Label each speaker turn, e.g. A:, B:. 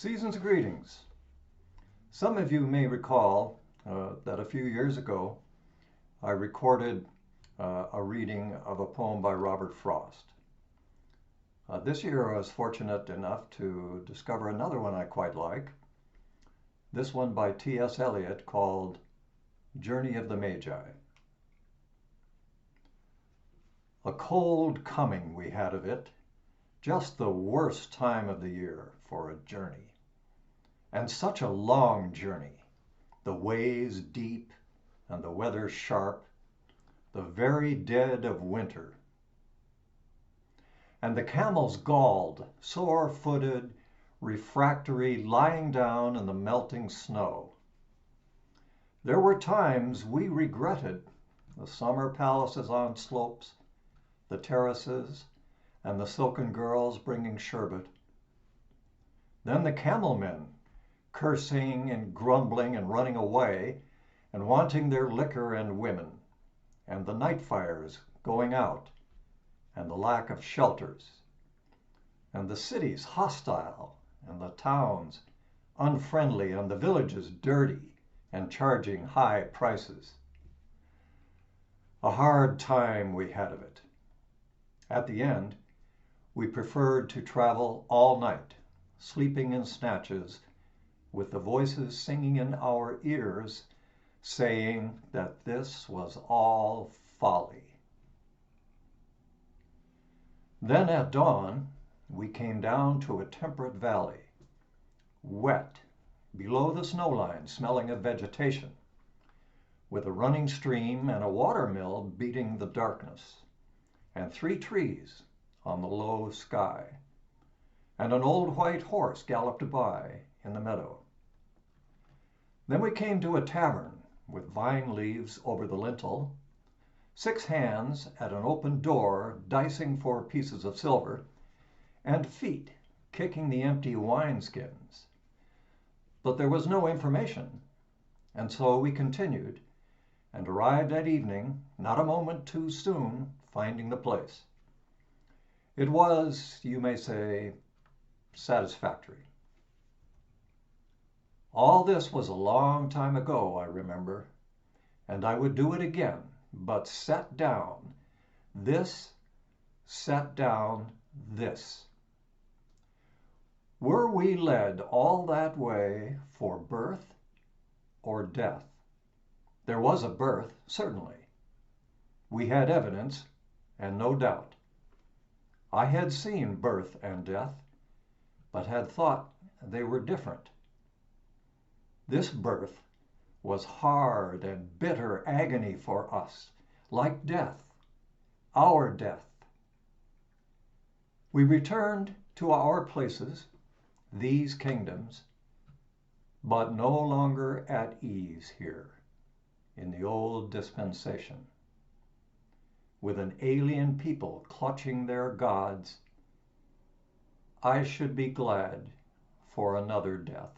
A: Season's greetings. Some of you may recall that a few years ago I recorded a reading of a poem by Robert Frost. This year I was fortunate enough to discover another one I quite like, this one by T.S. Eliot called Journey of the Magi. A cold coming we had of it, just the worst time of the year for a journey. And such a long journey, the ways deep and the weather sharp, the very dead of winter. And the camels galled, sore-footed, refractory, lying down in the melting snow. There were times we regretted the summer palaces on slopes, the terraces, and the silken girls bringing sherbet. Then the camel men, cursing and grumbling and running away and wanting their liquor and women, and the night fires going out, and the lack of shelters, and the cities hostile, and the towns unfriendly, and the villages dirty and charging high prices. A hard time we had of it. At the end, we preferred to travel all night, sleeping in snatches, with the voices singing in our ears, saying that this was all folly. Then at dawn, we came down to a temperate valley, wet, below the snow line, smelling of vegetation, with a running stream and a watermill beating the darkness, and 3 trees on the low sky, and an old white horse galloped by in the meadow. Then we came to a tavern with vine leaves over the lintel, 6 hands at an open door dicing for pieces of silver, and feet kicking the empty wineskins. But there was no information, and so we continued, and arrived at evening, not a moment too soon, finding the place. It was, you may say, satisfactory. All this was a long time ago, I remember, and I would do it again, but set down this. Were we led all that way for birth or death? There was a birth, certainly. We had evidence, and no doubt. I had seen birth and death, but had thought they were different. This birth was hard and bitter agony for us, like death, our death. We returned to our places, these kingdoms, but no longer at ease here in the old dispensation, with an alien people clutching their gods. I should be glad for another death.